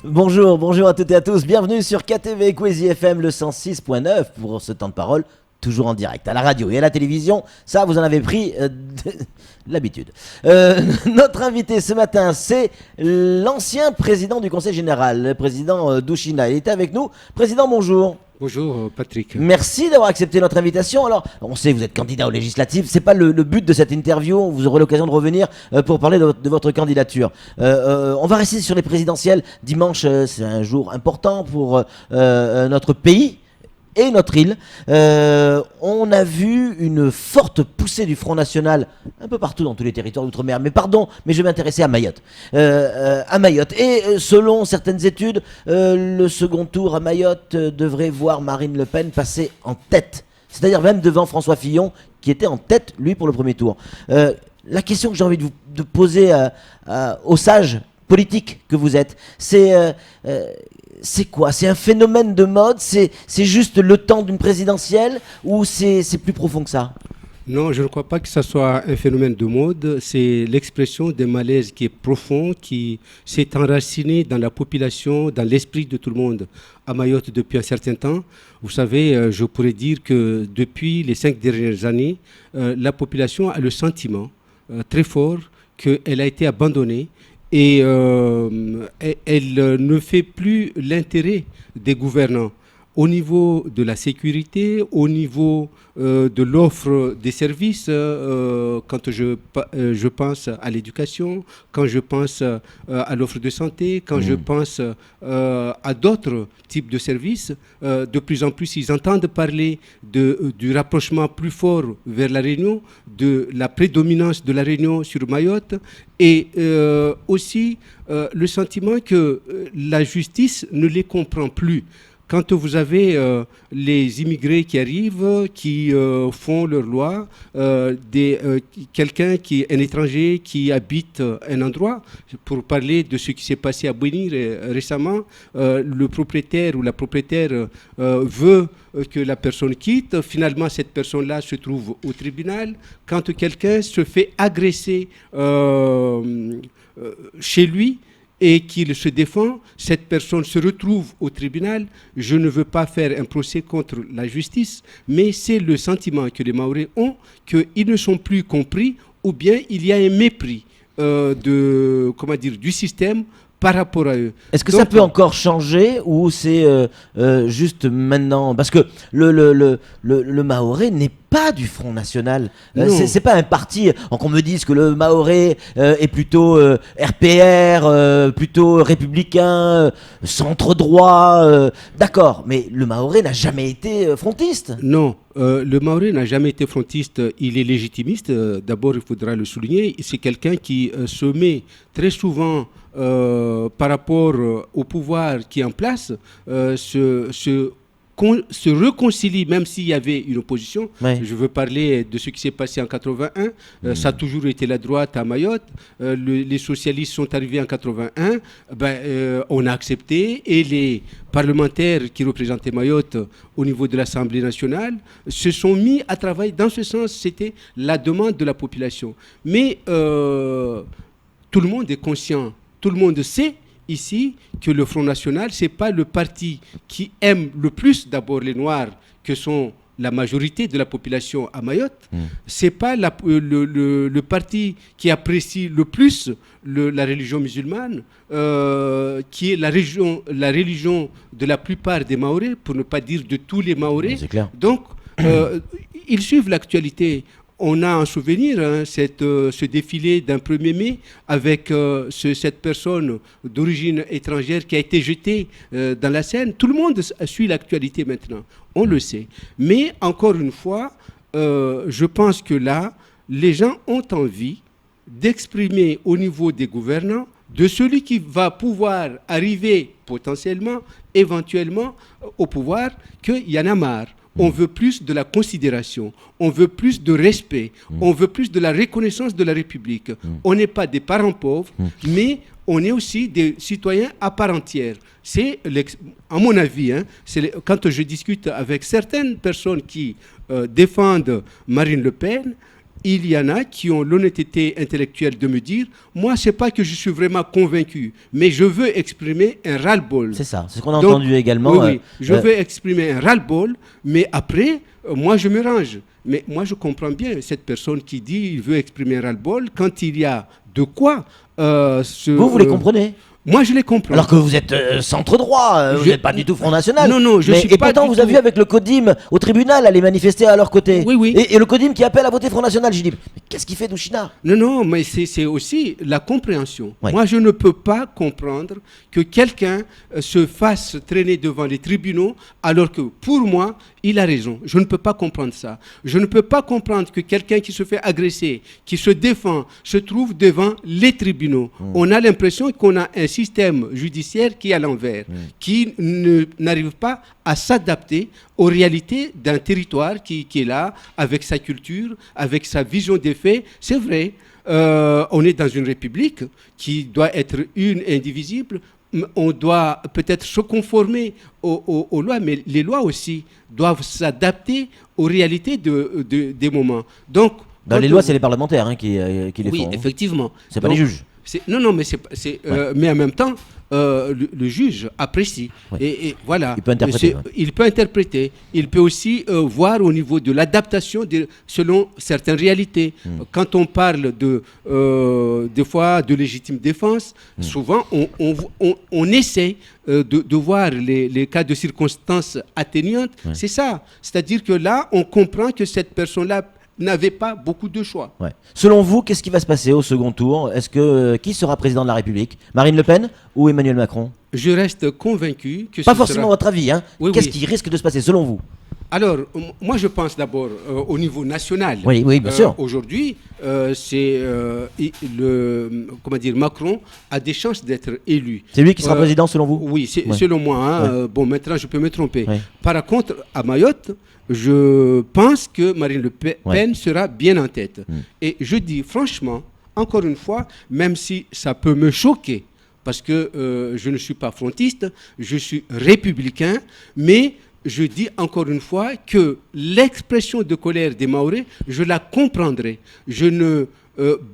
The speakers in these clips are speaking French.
Bonjour à toutes et à tous, bienvenue sur KTV Kwezi FM le 106.9 pour ce temps de parole, toujours en direct, à la radio et à la télévision, ça vous en avez pris l'habitude. Notre invité ce matin, c'est l'ancien président du Conseil Général, le président Douchina, il est avec nous. Président, bonjour. Bonjour Patrick. Merci d'avoir accepté notre invitation. Alors, on sait que vous êtes candidat aux législatives, c'est pas le but de cette interview, vous aurez l'occasion de revenir pour parler de votre candidature. On va rester sur les présidentielles. Dimanche, c'est un jour important pour notre pays et notre île. On a vu une forte poussée du Front National un peu partout dans tous les territoires d'outre-mer. Mais pardon, mais je vais m'intéresser à Mayotte. Et selon certaines études, le second tour à Mayotte devrait voir Marine Le Pen passer en tête. C'est-à-dire même devant François Fillon, qui était en tête, lui, pour le premier tour. La question que j'ai envie de poser aux sages politiques que vous êtes, c'est quoi? C'est un phénomène de mode? C'est juste le temps d'une présidentielle? Ou c'est plus profond que ça? Non, je ne crois pas que ce soit un phénomène de mode. C'est l'expression d'un malaise qui est profond, qui s'est enraciné dans la population, dans l'esprit de tout le monde à Mayotte depuis un certain temps. Vous savez, je pourrais dire que depuis les 5 dernières années, la population a le sentiment très fort qu'elle a été abandonnée. Et elle ne fait plus l'intérêt des gouvernants au niveau de la sécurité, au niveau de l'offre des services, quand je pense à l'éducation, quand je pense à l'offre de santé, quand je pense à d'autres types de services. De plus en plus, ils entendent parler du rapprochement plus fort vers la Réunion, de la prédominance de la Réunion sur Mayotte, et aussi le sentiment que la justice ne les comprend plus. Quand vous avez les immigrés qui arrivent, qui font leur loi, quelqu'un qui est un étranger qui habite un endroit, pour parler de ce qui s'est passé à Bouéni récemment, le propriétaire ou la propriétaire veut que la personne quitte. Finalement, cette personne-là se trouve au tribunal. Quand quelqu'un se fait agresser chez lui, et qu'il se défend, cette personne se retrouve au tribunal. Je ne veux pas faire un procès contre la justice, mais c'est le sentiment que les Mahorais ont, qu'ils ne sont plus compris, ou bien il y a un mépris du système par rapport à eux. Est-ce que ça peut encore changer ou c'est juste maintenant? Parce que le Mahorais n'est pas du Front National. C'est pas un parti. Qu'on me dise que le Mahorais est plutôt RPR, plutôt républicain, centre-droit. D'accord, mais le Mahorais n'a jamais été frontiste. Non. Le Mahorais n'a jamais été frontiste, il est légitimiste. D'abord, il faudra le souligner. C'est quelqu'un qui se met très souvent par rapport au pouvoir qui est en place, se réconcilie, même s'il y avait une opposition. Ouais. Je veux parler de ce qui s'est passé en 81. Ça a toujours été la droite à Mayotte. Les socialistes sont arrivés en 81. On a accepté. Et les parlementaires qui représentaient Mayotte au niveau de l'Assemblée nationale se sont mis à travailler dans ce sens. C'était la demande de la population. Mais tout le monde est conscient, tout le monde sait ici que le Front National, ce n'est pas le parti qui aime le plus d'abord les Noirs, que sont la majorité de la population à Mayotte. Ce n'est pas le parti qui apprécie le plus la religion musulmane, qui est la religion de la plupart des Mahorais, pour ne pas dire de tous les Mahorais. Donc, ils suivent l'actualité. On a en souvenir ce défilé d'un 1er mai avec cette personne d'origine étrangère qui a été jetée dans la Seine. Tout le monde suit l'actualité maintenant, on le sait. Mais encore une fois, je pense que là, les gens ont envie d'exprimer au niveau des gouvernants, de celui qui va pouvoir arriver potentiellement, éventuellement au pouvoir, qu'il y en a marre. On veut plus de la considération, on veut plus de respect, on veut plus de la reconnaissance de la République. On n'est pas des parents pauvres, mais on est aussi des citoyens à part entière. C'est, à mon avis, quand je discute avec certaines personnes qui défendent Marine Le Pen, il y en a qui ont l'honnêteté intellectuelle de me dire, moi, c'est pas que je suis vraiment convaincu, mais je veux exprimer un ras-le-bol. C'est ça, c'est ce qu'on a entendu également. Oui, je veux exprimer un ras-le-bol, mais après, moi, je me range. Mais moi, je comprends bien cette personne qui dit qu'il veut exprimer un ras-le-bol quand il y a de quoi... vous les comprenez? Moi, je les comprends. Alors que vous êtes centre droit, vous n'êtes pas du tout Front National. Non, je suis pas. Et pourtant, vous avez vu avec le CODIM au tribunal aller manifester à leur côté. Oui. Et le CODIM qui appelle à voter Front National. J'ai dit, mais qu'est-ce qu'il fait Douchina? Non, mais c'est aussi la compréhension. Ouais. Moi, je ne peux pas comprendre que quelqu'un se fasse traîner devant les tribunaux alors que, pour moi, il a raison. Je ne peux pas comprendre ça. Je ne peux pas comprendre que quelqu'un qui se fait agresser, qui se défend, se trouve devant les tribunaux. On a l'impression qu'on a un système judiciaire qui est à l'envers, qui n'arrive pas à s'adapter aux réalités d'un territoire qui est là, avec sa culture, avec sa vision des faits. C'est vrai, on est dans une république qui doit être une et indivisible. On doit peut-être se conformer aux lois, mais les lois aussi doivent s'adapter aux réalités des moments. Donc, les lois, c'est les parlementaires qui les font. Oui, effectivement. C'est pas les juges. Non, mais mais en même temps, le juge apprécie. Ouais. Et voilà. Il peut interpréter. Il peut interpréter. Il peut aussi voir au niveau de l'adaptation selon certaines réalités. Quand on parle des fois de légitime défense, souvent on essaie de voir les cas de circonstances atténuantes. Ouais. C'est ça. C'est-à-dire que là, on comprend que cette personne-là n'avait pas beaucoup de choix. Ouais. Selon vous, qu'est-ce qui va se passer au second tour? Qui sera président de la République? Marine Le Pen ou Emmanuel Macron? Je reste convaincu que pas forcément votre avis, hein. Oui, qu'est-ce qui risque de se passer selon vous? Alors, moi je pense d'abord au niveau national. Oui, bien sûr. Aujourd'hui, Macron a des chances d'être élu. C'est lui qui sera président selon vous? Oui, selon moi. Bon, maintenant je peux me tromper. Ouais. Par contre, à Mayotte, je pense que Marine Le Pen sera bien en tête. Et je dis franchement, encore une fois, même si ça peut me choquer, parce que je ne suis pas frontiste, je suis républicain, mais je dis encore une fois que l'expression de colère des Mahorais, je la comprendrai. Je ne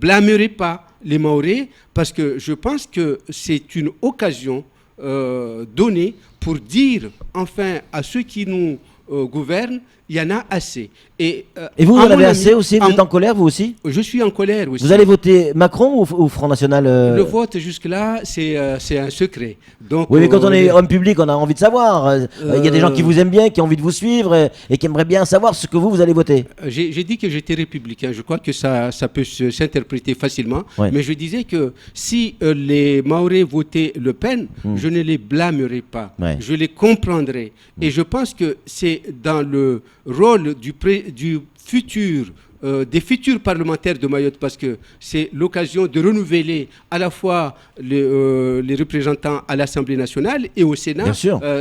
blâmerai pas les Mahorais parce que je pense que c'est une occasion donnée pour dire enfin à ceux qui nous gouvernent, il y en a assez. Et vous en avez assez aussi? Vous êtes en colère, vous aussi? Je suis en colère aussi. Vous allez voter Macron ou Front National Le vote, jusque-là, c'est un secret. Donc, oui, mais quand on est homme public, on a envie de savoir. Il y a des gens qui vous aiment bien, qui ont envie de vous suivre et qui aimeraient bien savoir ce que vous allez voter. J'ai dit que j'étais républicain. Je crois que ça peut s'interpréter facilement. Ouais. Mais je disais que si les Mahorais votaient Le Pen, je ne les blâmerais pas. Ouais. Je les comprendrais. Et je pense que c'est dans le rôle du futur, des futurs parlementaires de Mayotte, parce que c'est l'occasion de renouveler à la fois les représentants à l'Assemblée nationale et au Sénat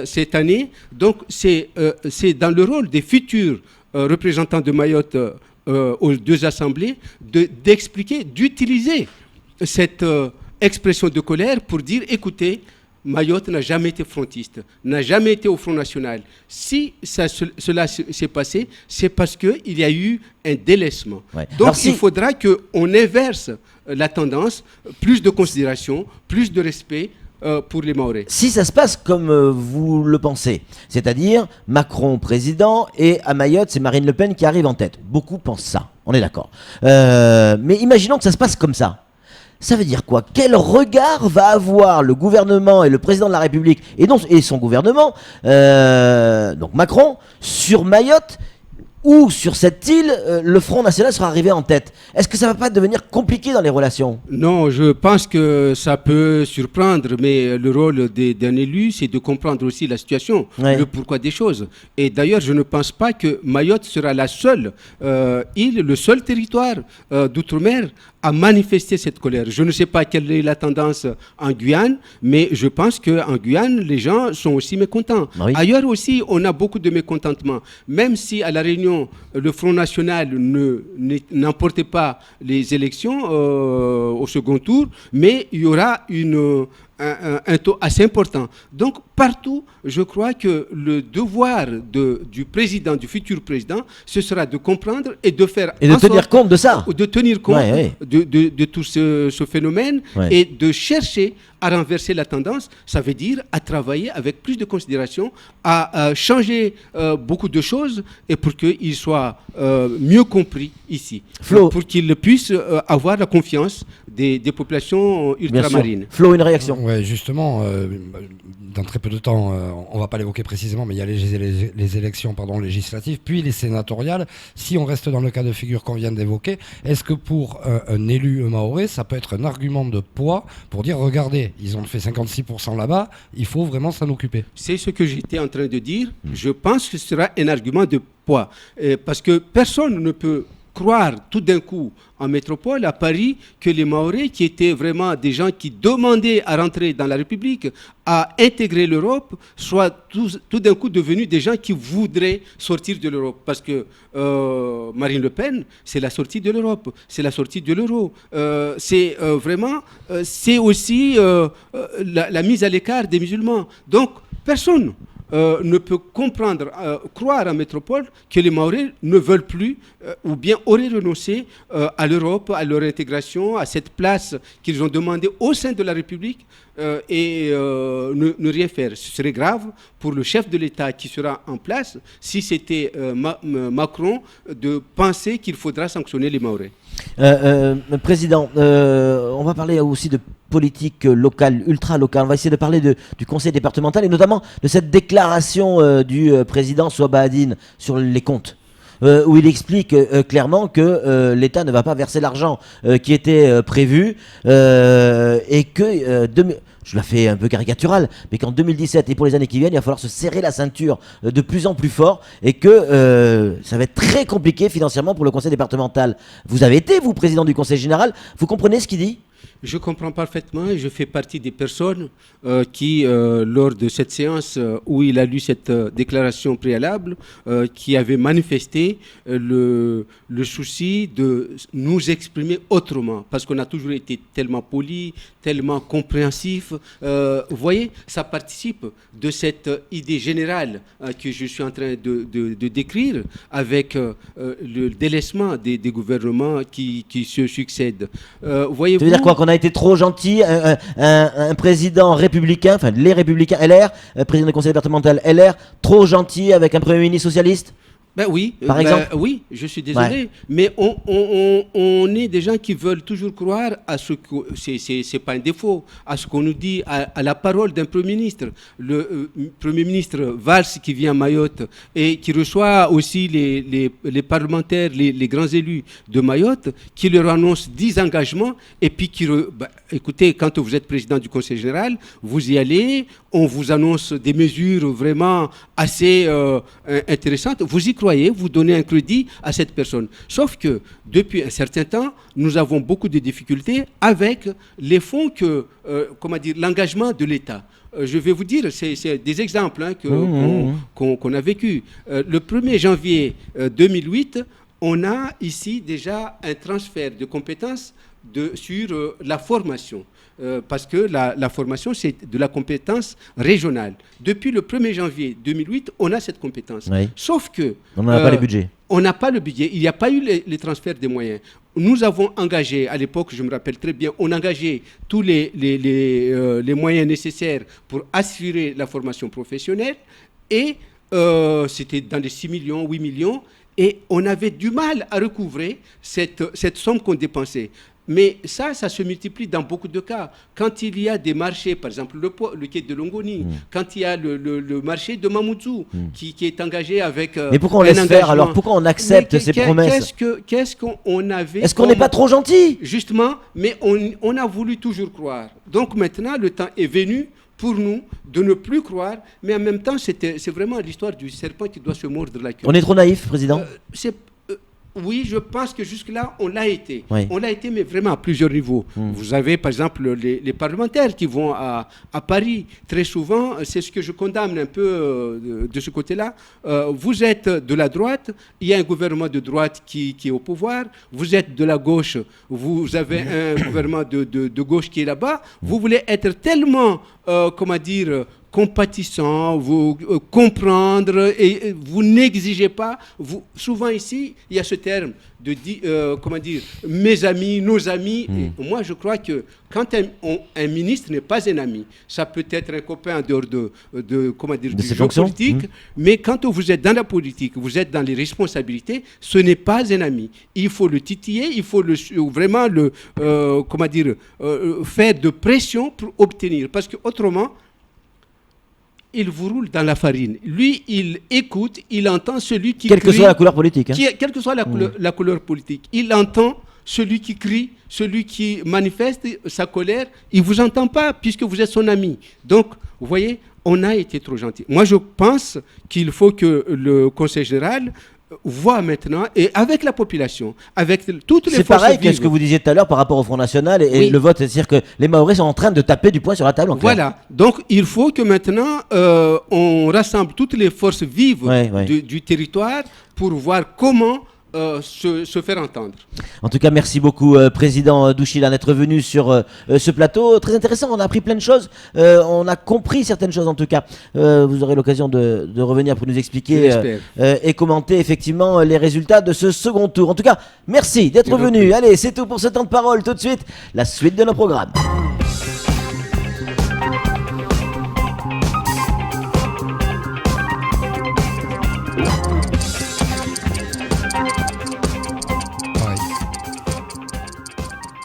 cette année. Donc c'est dans le rôle des futurs représentants de Mayotte aux deux assemblées d'expliquer, d'utiliser cette expression de colère pour dire, écoutez, Mayotte n'a jamais été frontiste, n'a jamais été au Front National. Si cela s'est passé, c'est parce qu'il y a eu un délaissement. Ouais. Donc il faudra qu'on inverse la tendance, plus de considération, plus de respect pour les Mahorais. Si ça se passe comme vous le pensez, c'est-à-dire Macron président et à Mayotte, c'est Marine Le Pen qui arrive en tête. Beaucoup pensent ça, on est d'accord. Mais imaginons que ça se passe comme ça. Ça veut dire quoi? Quel regard va avoir le gouvernement et le président de la République et son gouvernement, donc Macron, sur Mayotte ou sur cette île, le Front National sera arrivé en tête? Est-ce que ça ne va pas devenir compliqué dans les relations? Non, je pense que ça peut surprendre, mais le rôle d'un élu, c'est de comprendre aussi la situation, le pourquoi des choses. Et d'ailleurs, je ne pense pas que Mayotte sera la seule île, le seul territoire d'outre-mer à manifester cette colère. Je ne sais pas quelle est la tendance en Guyane, mais je pense qu'en Guyane, les gens sont aussi mécontents. Ailleurs aussi, on a beaucoup de mécontentement. Même si à La Réunion, situation, le Front National n'emportait pas les élections au second tour, mais il y aura un taux assez important. Donc, partout, je crois que le devoir du président, du futur président, ce sera de comprendre et de faire... Et de tenir compte de ça. De tenir compte de tout ce phénomène et de chercher à renverser la tendance. Ça veut dire à travailler avec plus de considération, à changer beaucoup de choses et pour qu'il soit mieux compris ici. Flo. Pour qu'il puisse avoir la confiance des populations ultramarines. Flo, une réaction? Ouais, justement, dans très peu de temps, on ne va pas l'évoquer précisément, mais il y a les élections législatives, puis les sénatoriales. Si on reste dans le cas de figure qu'on vient d'évoquer, est-ce que pour un élu mahorais, ça peut être un argument de poids pour dire, regardez, ils ont fait 56% là-bas, il faut vraiment s'en occuper? C'est ce que j'étais en train de dire. Je pense que ce sera un argument de poids. Parce que personne ne peut croire tout d'un coup en métropole, à Paris, que les Mahorais, qui étaient vraiment des gens qui demandaient à rentrer dans la République, à intégrer l'Europe, soient tout d'un coup devenus des gens qui voudraient sortir de l'Europe. Parce que Marine Le Pen, c'est la sortie de l'Europe, c'est la sortie de l'euro. C'est aussi la mise à l'écart des musulmans. Donc, personne ne peut croire en métropole que les Mahorais ne veulent plus ou bien auraient renoncé à l'Europe, à leur intégration, à cette place qu'ils ont demandé au sein de la République et ne rien faire. Ce serait grave pour le chef de l'État qui sera en place si c'était Macron de penser qu'il faudra sanctionner les Mahorais. Président, on va parler aussi de politique locale, ultra-locale. On va essayer de parler du conseil départemental et notamment de cette déclaration du président Souabahadine sur les comptes. Où il explique clairement que l'État ne va pas verser l'argent qui était prévu et que... je la fais un peu caricaturale, mais qu'en 2017 et pour les années qui viennent, il va falloir se serrer la ceinture de plus en plus fort et que ça va être très compliqué financièrement pour le conseil départemental. Vous avez été, vous, président du conseil général, vous comprenez ce qu'il dit ? Je comprends parfaitement et je fais partie des personnes qui, lors de cette séance où il a lu cette déclaration préalable, qui avaient manifesté le souci de nous exprimer autrement, parce qu'on a toujours été tellement polis, tellement compréhensifs. Vous voyez, ça participe de cette idée générale que je suis en train de décrire avec le délaissement des gouvernements qui se succèdent. Voyez-vous, ça veut dire quoi, qu'on a été trop gentil, un président républicain, enfin les républicains LR, président du conseil départemental LR, trop gentil avec un premier ministre socialiste? Ben oui, par exemple. Oui, je suis désolé, mais on est des gens qui veulent toujours croire à ce que c'est pas un défaut, à ce qu'on nous dit, à la parole d'un premier ministre. Le premier ministre Valls qui vient à Mayotte et qui reçoit aussi les parlementaires, les grands élus de Mayotte, qui leur annoncent 10 engagements et puis écoutez, quand vous êtes président du conseil général, vous y allez, on vous annonce des mesures vraiment assez intéressantes, vous y croyez, vous donnez un crédit à cette personne. Sauf que depuis un certain temps, nous avons beaucoup de difficultés avec les fonds l'engagement de l'État. Je vais vous dire, c'est des exemples qu'on a vécu. Le 1er janvier 2008, on a ici déjà un transfert de compétences sur la formation. Parce que la formation, c'est de la compétence régionale. Depuis le 1er janvier 2008, on a cette compétence. Oui. Sauf que... on n'a pas les budgets. On n'a pas le budget. Il n'y a pas eu les transferts des moyens. Nous avons engagé, à l'époque, je me rappelle très bien, on a engagé tous les moyens nécessaires pour assurer la formation professionnelle. Et c'était dans les 6 millions, 8 millions. Et on avait du mal à recouvrer cette somme qu'on dépensait. Mais ça se multiplie dans beaucoup de cas. Quand il y a des marchés, par exemple le quai de Longoni, quand il y a le marché de Mamoudzou qui est engagé avec mais pourquoi on laisse faire alors? Pourquoi on accepte ces promesses? Qu'est-ce qu'on avait? Est-ce qu'on n'est pas trop gentil? Justement, mais on a voulu toujours croire. Donc maintenant, le temps est venu pour nous de ne plus croire, mais en même temps, c'est vraiment l'histoire du serpent qui doit se mordre la queue. On est trop naïf, président? Oui, je pense que jusque-là, on l'a été. Oui. On l'a été, mais vraiment à plusieurs niveaux. Vous avez, par exemple, les parlementaires qui vont à Paris. Très souvent, c'est ce que je condamne un peu de ce côté-là. Vous êtes de la droite, il y a un gouvernement de droite qui est au pouvoir. Vous êtes de la gauche, vous avez un gouvernement de gauche qui est là-bas. Vous voulez être tellement, compatissant, vous comprendre, et vous n'exigez pas. Souvent ici, il y a ce terme de mes amis, nos amis. Et moi, je crois que quand un ministre n'est pas un ami, ça peut être un copain en dehors du jeu politique, mais quand vous êtes dans la politique, vous êtes dans les responsabilités, ce n'est pas un ami. Il faut le titiller, il faut vraiment faire de pression pour obtenir, parce que autrement, il vous roule dans la farine. Lui, il écoute, il entend celui qui quelle crie. Que soit la couleur politique. Quelle que soit la couleur politique. Il entend celui qui crie, celui qui manifeste sa colère. Il ne vous entend pas puisque vous êtes son ami. Donc, vous voyez, on a été trop gentil. Moi, je pense qu'il faut que le Conseil général voit maintenant, et avec la population, avec toutes les forces vives. C'est pareil que ce que vous disiez tout à l'heure par rapport au Front National et le vote, c'est-à-dire que les Mahorais sont en train de taper du poing sur la table. Voilà, donc il faut que maintenant on rassemble toutes les forces vives du territoire pour voir comment se faire entendre. En tout cas, merci beaucoup, Président Douchila, d'être venu sur ce plateau. Très intéressant, on a appris plein de choses. On a compris certaines choses, en tout cas. Vous aurez l'occasion de revenir pour nous expliquer et commenter effectivement les résultats de ce second tour. En tout cas, merci d'être venu. Allez, c'est tout pour ce temps de parole. Tout de suite, la suite de nos programmes.